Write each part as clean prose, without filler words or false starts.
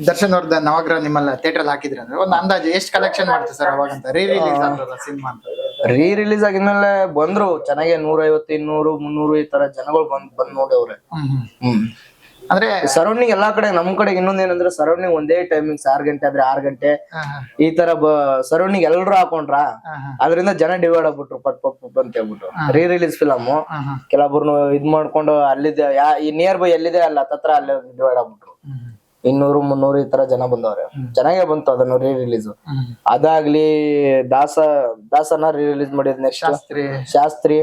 ದರ್ಶನ್ ಅವ್ರದ ನವಗ್ರಹ ನಿಮ್ಮಲ್ಲ ಥಿಯೇಟರ್ ಹಾಕಿದ್ರಿ ಅಂದ್ರೆ ಒಂದು ಅಂದಾಜು ಎಷ್ಟು ಕಲೆಕ್ಷನ್ ಮಾಡ್ತೀವಿ ಸರ್ ಅವಾಗಂತ ರೀ ರಿಲೀಸ್ ಆಗ್ತದ ಸಿನಿಮಾ ಅಂತ ರೀ ರಿಲೀಸ್ ಆಗಿದ್ಮೇಲೆ ಬಂದ್ರು ಚೆನ್ನಾಗೆ 150 200 300 ಈ ತರ ಜನಗಳು ಬಂದ್ ನೋಡವ್ರೆ. ಅಂದ್ರೆ ಸರೌಂಡಿಂಗ್ ಎಲ್ಲಾ ಕಡೆ ನಮ್ ಕಡೆ ಇನ್ನೊಂದ್ ಏನಂದ್ರೆ ಸರೌಂಡಿಂಗ್ ಒಂದೇ ಟೈಮಿಂಗ್ಸ್ 6 ಗಂಟೆ ಆದ್ರೆ 6 ಗಂಟೆ ಈ ತರ ಸರೌಂಡಿಂಗ್ ಎಲ್ರು ಹಾಕೊಂಡ್ರ ಅದ್ರಿಂದ ಜನ ಡಿವೈಡ್ ಆಗ್ಬಿಟ್ರು ಪಟ್ ಅಂತ ಹೇಳ್ಬಿಟ್ಟು ರೀ ರಿಲೀಸ್ ಫಿಲಮ್ ಕೆಲವೊಬ್ರು ಇದ್ ಮಾಡ್ಕೊಂಡು ಅಲ್ಲಿದೆ ಈ ನಿಯರ್ ಬೈ ಎಲ್ಲಿದೆ ಅಲ್ಲ ಹತ್ರ ಅಲ್ಲಿ ಡಿವೈಡ್ ಆಗ್ಬಿಟ್ರು. 200 300 ಈ ತರ ಜನ ಬಂದವ್ರೆ. ಚೆನ್ನಾಗೇ ಬಂತು ಅದನ್ನು ರೀ ರಿಲೀಸ್. ಅದಾಗ್ಲಿ ದಾಸನ ರೀ ರಿಲೀಸ್ ಮಾಡಿದ್ ನೆಕ್ಸ್ಟ್ ಶಾಸ್ತ್ರಿ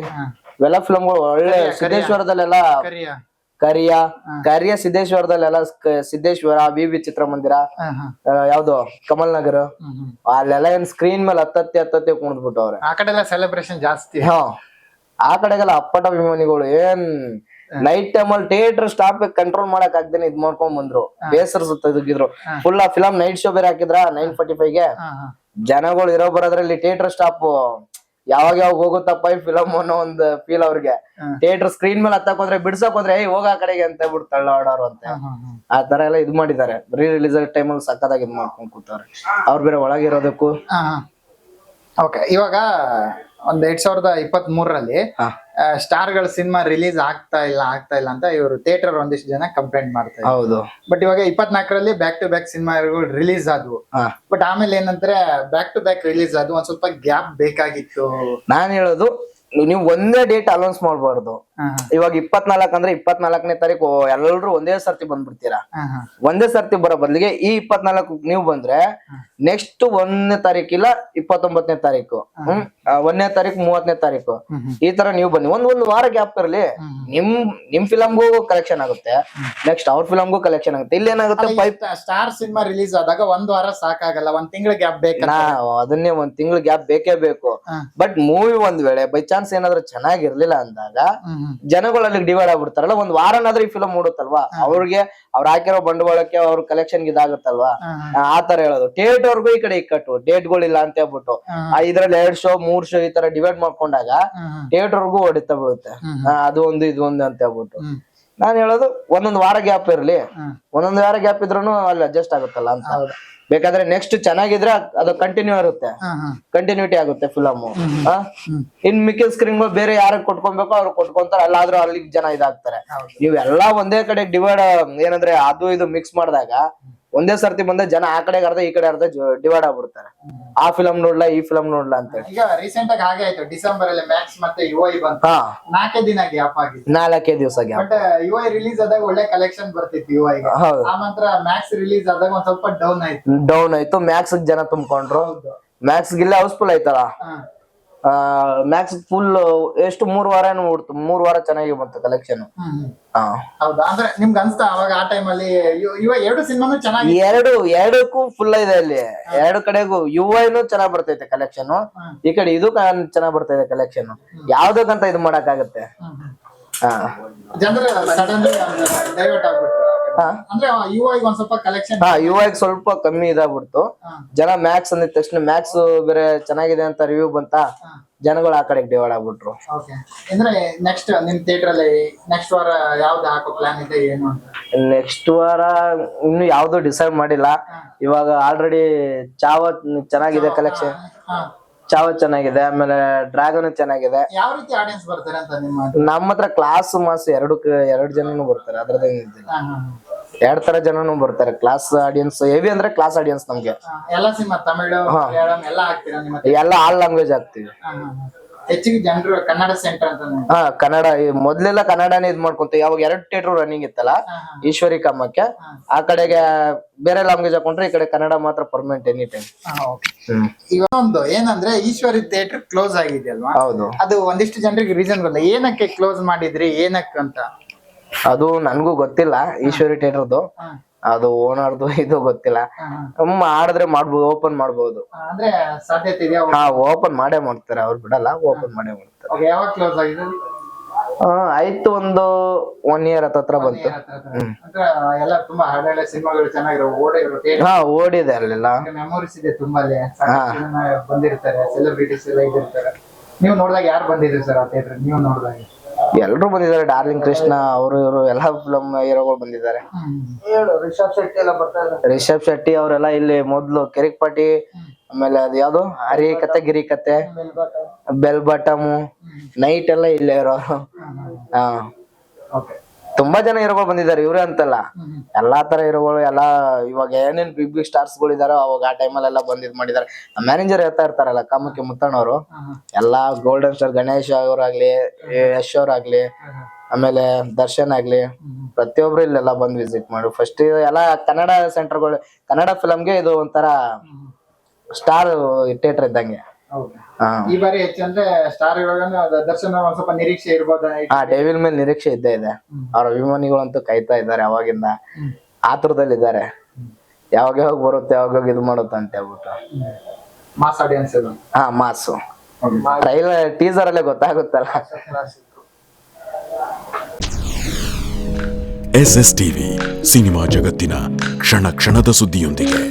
ಇವೆಲ್ಲ ಫಿಲಮ್ಗಳು ಒಳ್ಳೆ ಸಿದ್ದೇಶ್ವರದಲ್ಲೆಲ್ಲ ಕರಿಯ ಸಿದ್ದೇಶ್ವರದಲ್ಲೆಲ್ಲ ಸಿದ್ದೇಶ್ವರ ವಿ ಚಿತ್ರಮಂದಿರ ಯಾವ್ದು ಕಮಲ್ ನಗರ್ ಅಲ್ಲೆಲ್ಲ ಏನ್ ಸ್ಕ್ರೀನ್ ಮೇಲೆ ಹತ್ತತ್ತೆ ಕುಣಿದ್ಬಿಟ್ಟವ್ರೆ. ಆ ಕಡೆ ಎಲ್ಲ ಸೆಲೆಬ್ರೇಷನ್ ಜಾಸ್ತಿ. ಆ ಕಡೆಗೆಲ್ಲ ಅಪ್ಪಟ ಅಭಿಮಾನಿಗಳು ಏನ್ ನೈಟ್ ಟೈಮ್ ಅಲ್ಲಿ ಥಿಯೇಟರ್ ಸ್ಟಾಪ್ ಕಂಟ್ರೋಲ್ ಮಾಡಕ್ ಆಗ್ದೇನೆ ಇದ್ ಮಾಡ್ಕೊಂಡ್ ಬಂದ್ರು. ಬೇಸರಿಸುತ್ತಿದ್ರು ಫುಲ್ ಆ ಫಿಲಂ ನೈಟ್ ಶೋ ಬೇರೆ ಹಾಕಿದ್ರ 9:45 ಗೆ ಜನಗಳು ಇರೋ ಬರೋದ್ರಲ್ಲಿ ಥಿಯೇಟರ್ ಸ್ಟಾಪ್ ಯಾವಾಗ ಹೋಗುತ್ತಪ್ಪ ಈ ಫಿಲಮ್ ಅನ್ನೋ ಒಂದ್ ಫೀಲ್ ಅವ್ರಿಗೆ. ಥಿಯೇಟರ್ ಸ್ಕ್ರೀನ್ ಮೇಲೆ ಹತ್ತಕ್ ಹೋದ್ರೆ ಬಿಡ್ಸಕ್ ಹೋದ್ರೆ ಹೋಗ ಆ ಕಡೆಗೆ ಅಂತ ಹೇಳ್ಬಿಟ್ಟು ತಳ್ಳಾಡೋರು ಅಂತ ಆ ತರ ಎಲ್ಲ ಇದ್ ಮಾಡಿದ್ದಾರೆ. ರೀ ರಿಲೀಸ್ ಟೈಮ್ ಅಲ್ಲಿ ಸಕ್ಕದಾಗಿ ಇದ್ ಮಾಡ್ಕೊಂಡ್ ಕೂತಾರೆ ಅವ್ರು ಬೇರೆ ಒಳಗಿರೋದಕ್ಕೂ. ಓಕೆ, ಇವಾಗ ಒಂದ್ 2023ರಲ್ಲಿ ಸ್ಟಾರ್ ಗಳ ಸಿನಿಮಾ ರಿಲೀಸ್ ಆಗ್ತಾ ಇಲ್ಲ ಅಂತ ಇವರು ಥಿಯೇಟರ್ ಒಂದಿಷ್ಟು ಜನ ಕಂಪ್ಲೇಂಟ್ ಮಾಡ್ತಾರೆ. ಹೌದು. ಬಟ್ ಇವಾಗ 24ರಲ್ಲಿ ಬ್ಯಾಕ್ ಟು ಬ್ಯಾಕ್ ಸಿನಿಮಾಗಳು ರಿಲೀಸ್ ಆದ್ವು. ಬಟ್ ಆಮೇಲೆ ಏನಂದ್ರೆ ಬ್ಯಾಕ್ ಟು ಬ್ಯಾಕ್ ರಿಲೀಸ್ ಆದ್ವು, ಒಂದ್ ಸ್ವಲ್ಪ ಗ್ಯಾಪ್ ಬೇಕಾಗಿತ್ತು. ನಾನ್ ಹೇಳೋದು ನೀವು ಒಂದೇ ಡೇಟ್ ಅನೌನ್ಸ್ ಮಾಡ್ಬಾರ್ದು. ಇವಾಗ 24 ಅಂದ್ರೆ 24ನೇ ತಾರೀಕು ಎಲ್ರು ಒಂದೇ ಸರ್ತಿ ಬಂದ್ಬಿಡ್ತೀರಾ. ಒಂದೇ ಸರ್ತಿ ಬರೋ ಬದಲಿಗೆ ಈ 24 ನೀವು ಬಂದ್ರೆ ನೆಕ್ಸ್ಟ್ 1ನೇ ತಾರೀಕು ಇಲ್ಲ 29ನೇ ತಾರೀಕು 1ನೇ ತಾರೀಕು 30ನೇ ತಾರೀಕು ಈ ತರ ನೀವು ಬನ್ನಿ. ಒಂದ್ ವಾರ ಗ್ಯಾಪ್ ಇರಲಿ. ನಿಮ್ ಫಿಲಮ್ಗೂ ಕಲೆಕ್ಷನ್ ಆಗುತ್ತೆ, ನೆಕ್ಸ್ಟ್ ಅವ್ರ ಫಿಲಮ್ಗೂ ಕಲೆಕ್ಷನ್ ಆಗುತ್ತೆ. ಇಲ್ಲಿ ಏನಾಗುತ್ತೆ ಸ್ಟಾರ್ ಸಿನಿಮಾ ರಿಲೀಸ್ ಆದಾಗ ಒಂದ್ ವಾರ ಸಾಕಾಗಲ್ಲ, ಒಂದ್ ತಿಂಗಳ ಗ್ಯಾಪ್ ಬೇಕು. ಅದನ್ನೇ ಒಂದ್ ತಿಂಗಳ ಗ್ಯಾಪ್ ಬೇಕೇ ಬೇಕು. ಬಟ್ ಮೂವಿ ಒಂದ್ ವೇಳೆ ಬೈ ಚಾನ್ಸ್ ಏನಾದ್ರು ಚೆನ್ನಾಗಿರ್ಲಿಲ್ಲ ಅಂದಾಗ ಜನಗಳು ಅಲ್ಲಿಗೆ ಡಿವೈಡ್ ಆಗ್ಬಿಡ್ತಾರಲ್ಲ. ಒಂದ್ ವಾರನಾದ್ರೂ ಈ ಫಿಲಮ್ ಓಡುತ್ತಲ್ವಾ, ಅವ್ರಿಗೆ ಅವ್ರು ಹಾಕಿರೋ ಬಂಡವಾಳಕ್ಕೆ ಅವ್ರ ಕಲೆಕ್ಷನ್ ಇದಾಗುತ್ತಲ್ವಾ. ಆ ತರ ಹೇಳೋದು. ಥಿಯೇಟರ್ಗೂ ಈ ಕಡೆ ಇಕ್ಕಟ್ಟು ಡೇಟ್ಗಳಿಲ್ಲ ಅಂತ ಹೇಳ್ಬಿಟ್ಟು ಇದ್ರಲ್ಲಿ 2 ಶೋ 3 ಶೋ ಈ ತರ ಡಿವೈಡ್ ಮಾಡ್ಕೊಂಡಾಗ ಥಿಯೇಟರ್ಗೂ ಹೊಡಿತಾ ಬೀಳುತ್ತೆ. ಅದು ಒಂದು ಇದು ಒಂದು ಅಂತ ಹೇಳ್ಬಿಟ್ಟು ನಾನ್ ಹೇಳೋದು ಒಂದೊಂದ್ ವಾರ ಗ್ಯಾಪ್ ಇರ್ಲಿ. ಒಂದೊಂದ್ ವಾರ ಗ್ಯಾಪ್ ಇದ್ರೂ ಅಲ್ಲಿ ಅಡ್ಜಸ್ಟ್ ಆಗುತ್ತಲ್ಲ ಅಂತ. ಬೇಕಾದ್ರೆ ನೆಕ್ಸ್ಟ್ ಚೆನ್ನಾಗಿದ್ರೆ ಅದು ಕಂಟಿನ್ಯೂ ಇರುತ್ತೆ, ಕಂಟಿನ್ಯೂಟಿ ಆಗುತ್ತೆ ಫಿಲಮ್. ಇನ್ ಮಿಕ್ಕಿದ ಸ್ಕ್ರೀನ್ ಬೇರೆ ಯಾರಿಗೆ ಕೊಟ್ಕೊಬೇಕು ಅವ್ರು ಕೊಟ್ಕೊಂತಾರೆ, ಅಲ್ಲಾದ್ರೂ ಅಲ್ಲಿ ಜನ ಇದಾಗ್ತಾರೆ. ನೀವೆಲ್ಲಾ ಒಂದೇ ಕಡೆ ಡಿವೈಡ್ ಏನಂದ್ರೆ ಅದು ಇದು ಮಿಕ್ಸ್ ಮಾಡಿದಾಗ ಒಂದೇ ಸರ್ತಿ ಬಂದ ಜನ ಆ ಕಡೆಗೆ ಅರ್ಧ ಈ ಕಡೆ ಅರ್ಧ ಡಿವೈಡ್ ಆಗ್ಬಿಡ್ತಾರೆ. ಆ ಫಿಲಮ್ ನೋಡ್ಲಾ ಈ ಫಿಲಮ್ ನೋಡ್ಲಾ ಅಂತ ಹೇಳಿ. ಈಗ ರೀಸೆಂಟ್ ಆಗಿ ಹಾಗೆ ಆಯ್ತು, ಡಿಸೆಂಬರ್ ಅಲ್ಲಿ ಮ್ಯಾಕ್ಸ್ ಮತ್ತೆ ಯುಐ ಬಂತು. 4 ದಿನ ಗ್ಯಾಪ್ ಆಗಿದೆ. 4 ದಿವಸ ಗ್ಯಾಪ್. ಬಟ್ ಯುಐ ರಿಲೀಸ್ ಆದಾಗ ಒಳ್ಳೆ ಕಲೆಕ್ಷನ್ ಬರ್ತಿತ್ತು ಯುಐಗೆ. ಆ ಮಾತ್ರ ಮ್ಯಾಕ್ಸ್ ರಿಲೀಸ್ ಆದಾಗ ಒಂದ್ ಸ್ವಲ್ಪ ಡೌನ್ ಆಯ್ತು. ಮ್ಯಾಕ್ಸ್ ಜನ ತುಂಬಿಕೊಂಡ್ರು. ಮ್ಯಾಕ್ಸ್ ಗಿಲ್ಲ ಹೌಸ್ಫುಲ್ ಆಯ್ತಲ್ಲ. ಮ್ಯಾಕ್ಸ್ ಫುಲ್ ಎಷ್ಟು 3 ವಾರ ಓಡ್ತು. 3 ವಾರ ಚೆನ್ನಾಗಿ ಬಂತು ಕಲೆಕ್ಷನ್. ಹೌದಾ? ಅಂದ್ರೆ ನಿಮ್ಗೆ ಅನ್ಸ್ತಾ ಅವಾಗ ಆ ಟೈಮ್ ಅಲ್ಲಿ ಇವಾಗ 2 ಸಿನಿಮಾನು ಚೆನ್ನಾಗಿ ಎರಡಕ್ಕೂ ಫುಲ್ ಇದೆ ಅಲ್ಲಿ. 2 ಕಡೆಗೂ ಯುಐನು ಚೆನ್ನಾಗ್ ಬರ್ತೈತೆ ಕಲೆಕ್ಷನ್, ಈ ಕಡೆ ಇದು ಚೆನ್ನಾಗ್ ಬರ್ತೈತೆ ಕಲೆಕ್ಷನ್. ಯಾವ್ದಕ್ಕಂತ ಇದು ಮಾಡಕ್ ಆಗತ್ತೆ. ಜನರು ಸಡನ್ಲಿ ಡೈವರ್ಟ್ ಆಗ್ಬಿಟ್ರು. ಅಂದ್ರೆ ಯುಐಗೆ ಒಂದ್ ಸ್ವಲ್ಪ ಕಲೆಕ್ಷನ್ ಯುಐಗೆ ಸ್ವಲ್ಪ ಕಮ್ಮಿ ಇದಾಗ್ಬಿಡ್ತು. ಜನ ಮ್ಯಾಕ್ಸ್ ಅಂದಿದ ತಕ್ಷಣ ಮ್ಯಾಕ್ಸ್ ಬೇರೆ ಚೆನ್ನಾಗಿದೆ ಅಂತ ರಿವ್ಯೂ ಬಂತ, ಜನಗಳು ಆ ಕಡೆಗೆ ಡಿವೈಡ್ ಆಗ್ಬಿಟ್ರು. ಅಂದ್ರೆ ನೆಕ್ಸ್ಟ್ ನಿಮ್ ಥಿಯೇಟರ್ ಅಲ್ಲಿ ನೆಕ್ಸ್ಟ್ ವಾರ ಯಾವ್ದು ಹಾಕೋ ಪ್ಲಾನ್ ಇದೆ ಏನು ಅಂತ? ನೆಕ್ಸ್ಟ್ ವಾರ ಇನ್ನು ಯಾವ್ದು ಡಿಸೈಡ್ ಮಾಡಿಲ್ಲ. ಇವಾಗ ಆಲ್ರೆಡಿ ಚಾವ ಚೆನ್ನಾಗಿದೆ ಕಲೆಕ್ಷನ್, ಚಾವ ಚೆನ್ನಾಗಿದೆ, ಆಮೇಲೆ ಡ್ರ್ಯಾಗನ್ ಚೆನ್ನಾಗಿದೆ. ಯಾವ ರೀತಿ ಆಡಿಯನ್ಸ್ ಬರ್ತಾರೆ ಅಂತ ನಮ್ಮ ಹತ್ರ ಕ್ಲಾಸ್ ಮಾಸ್ 2 ಜನನು ಬರ್ತಾರೆ. ಅದ್ರದ್ದೇನಿಲ್ಲ, 2 ತರ ಜನನು ಬರ್ತಾರೆ. ಕ್ಲಾಸ್ ಆಡಿಯನ್ಸ್ ಹೆವಿ ಅಂದ್ರೆ ಕ್ಲಾಸ್ ಆಡಿಯನ್ಸ್ ನಮ್ಗೆ ಎಲ್ಲ ಸಿನಿಮಾ ತಮಿಳು ಎಲ್ಲ ಹಾಕ್ತೀರಾ? ಎಲ್ಲ ಆಲ್ ಲ್ಯಾಂಗ್ವೇಜ್ ಹಾಕ್ತಿವಿ. ಹೆಚ್ಚಿಗೆ ಜನರು ಕನ್ನಡ ಸೆಂಟರ್ ಅಂತ. ಕನ್ನಡ ಮೊದ್ಲೆಲ್ಲ ಕನ್ನಡನೇ ಇದ್ ಮಾಡ್ಕೊಂತೀವಿ. ಯಾವಾಗ 2 ಥಿಯೇಟರ್ ರನ್ನಿಂಗ್ ಇತ್ತಲ್ಲ ಈಶ್ವರಿ ಕಾಮಕ್ಕೆ, ಆ ಕಡೆಗೆ ಬೇರೆ ಲ್ಯಾಂಗ್ವೇಜ್ ಹಾಕೊಂಡ್ರೆ ಈ ಕಡೆ ಕನ್ನಡ ಮಾತ್ರ ಪರ್ಮನೆಂಟ್ ಎನಿ ಟೈಮ್. ಇವೊಂದು ಏನಂದ್ರೆ ಈಶ್ವರಿ ಥಿಯೇಟರ್ ಕ್ಲೋಸ್ ಆಗಿದೆಯಲ್ವಾ? ಹೌದು. ಅದು ಒಂದಿಷ್ಟು ಜನರಿಗೆ ರೀಸನ್ ಗೊತ್ತಿಲ್ಲ, ಏನಕ್ಕೆ ಕ್ಲೋಸ್ ಮಾಡಿದ್ರಿ ಏನಕ್ಕಂತ. ಅದು ನನ್ಗೂ ಗೊತ್ತಿಲ್ಲ. ಈಶ್ವರಿ ಥಿಯೇಟರ್ದು ಅದು ಓನರ್ದು ಇದು ಗೊತ್ತಿಲ್ಲ. ಮಾಡಿದ್ರೆ ಮಾಡ್ಬೋದು, ಓಪನ್ ಮಾಡ್ಬೋದು. ಅಂದ್ರೆ ಸಾಧ್ಯತೆ ಇದೆಯಾ? ಓಪನ್ ಮಾಡೇ ಮಾಡ್ತಾರೆ, ಅವ್ರು ಬಿಡಲ್ಲ, ಓಪನ್ ಮಾಡೇ ಮಾಡ್ತಾರೆ. ಯಾವಾಗ ಕ್ಲೋಸ್ ಆಗಿದೆ? ಆಯ್ತು, ಒಂದು 1 ಇಯರ್ ಹತ್ರ ಬಂತು. ಎಲ್ಲ ತುಂಬಾ ಹಳೆ ಸಿನಿಮಾಗಳು ಚೆನ್ನಾಗಿರೋ ಓಡಿದೆ ಅಲ್ಲೆಲ್ಲ. ಮೆಮೊರೀಸ್ ಇದೆ ತುಂಬಾ. ಬಂದಿರ್ತಾರೆ ಸೆಲೆಬ್ರಿಟೀಸ್ ಎಲ್ಲ ಇದಿರ್ತಾರೆ. ನೀವು ನೋಡಿದಾಗ ಯಾರು ಬಂದಿದ್ರಿ ಸರ್ ಆ ಥಿಯೇಟರ್? ನೀವು ನೋಡಿದಾಗ ಎಲ್ರು ಬಂದಿದ್ದಾರೆ, ಡಾರ್ಲಿಂಗ್ ಕೃಷ್ಣ ಅವರು ಇವರು ಎಲ್ಲಾ ಫಿಲಮ್ ಹೀರೋಗಳು ಬಂದಿದ್ದಾರೆ. ರಿಷಬ್ ಶೆಟ್ಟಿ ಅವರೆಲ್ಲ ಇಲ್ಲಿ ಮೊದ್ಲು ಕಿರಿಕ್ಪಾಟಿ, ಆಮೇಲೆ ಅದು ಯಾವ್ದು ಹರಿ ಕತೆ ಗಿರಿ ಕತೆ, ಬೆಲ್ ಬಾಟಮ್, ನೈಟ್ ಎಲ್ಲ ಇಲ್ಲೇ ಇರೋರು. ಹಾ, ತುಂಬಾ ಜನ ಹೀರೋಗಳು ಬಂದಿದ್ದಾರೆ, ಇವ್ರೆ ಅಂತಲ್ಲ, ಎಲ್ಲಾ ತರ ಹೀರೋಗಳು ಎಲ್ಲಾ ಇವಾಗ ಏನೇನ್ ಬಿಗ್ ಬಿಗ್ ಸ್ಟಾರ್ಸ್ ಗಳು ಇದಾರೋ ಅವಾಗ ಆ ಟೈಮಲ್ಲಿ ಎಲ್ಲ ಬಂದ್ ಇದ್ ಮಾಡಿದಾರೆ. ಮ್ಯಾನೇಜರ್ ಹೇಳ್ತಾ ಇರ್ತಾರಲ್ಲ ಕಾಮಕ್ಕೆ ಮುತ್ತಣ್ಣವರು, ಎಲ್ಲಾ ಗೋಲ್ಡನ್ ಸ್ಟಾರ್ ಗಣೇಶ್ ಅವರಾಗ್ಲಿ, ಯಶ್ ಅವ್ರಾಗ್ಲಿ, ಆಮೇಲೆ ದರ್ಶನ್ ಆಗ್ಲಿ, ಪ್ರತಿಯೊಬ್ರು ಇಲ್ಲೆಲ್ಲ ಬಂದ್ ವಿಸಿಟ್ ಮಾಡಿ. ಫಸ್ಟ್ ಎಲ್ಲಾ ಕನ್ನಡ ಸೆಂಟರ್ಗಳು, ಕನ್ನಡ ಫಿಲಮ್ಗೆ ಇದು ಒಂಥರ ಸ್ಟಾರ್ ಥಿಯೇಟರ್ ಇದ್ದಂಗೆ. ಈ ಬಾರಿ ಹೆಚ್ಚಂದ್ರೆ ಸ್ಟಾರ್ ಇವಾಗ ದರ್ಶನ ಒಂದ್ ಸ್ವಲ್ಪ ನಿರೀಕ್ಷೆ ಇರ್ಬೋದ? ಡೇವಿಲ್ ಮೇಲೆ ನಿರೀಕ್ಷೆ ಇದ್ದೇ ಇದೆ. ಅವ್ರ ಅಭಿಮಾನಿಗಳಂತೂ ಕಾಯ್ತಾ ಇದ್ದಾರೆ ಅವಾಗಿಂದ, ಆತುರದಲ್ಲಿದ್ದಾರೆ, ಯಾವಾಗ ಬರುತ್ತೆ, ಯಾವಾಗ ಇದು ಮಾಡುತ್ತೆ ಅಂತ ಹೇಳ್ಬಿಟ್ಟು. ಮಾಸ್ ಆಡಿಯನ್ಸ್ ಇದು. ಹಾ, ಮಾಸು. ಟ್ರೈಲರ್ ಟೀಸರ್ ಅಲ್ಲೇ ಗೊತ್ತಾಗುತ್ತಲ್ಲ. SS ಟಿವಿ, ಸಿನಿಮಾ ಜಗತ್ತಿನ ಕ್ಷಣ ಕ್ಷಣದ ಸುದ್ದಿಯೊಂದಿಗೆ.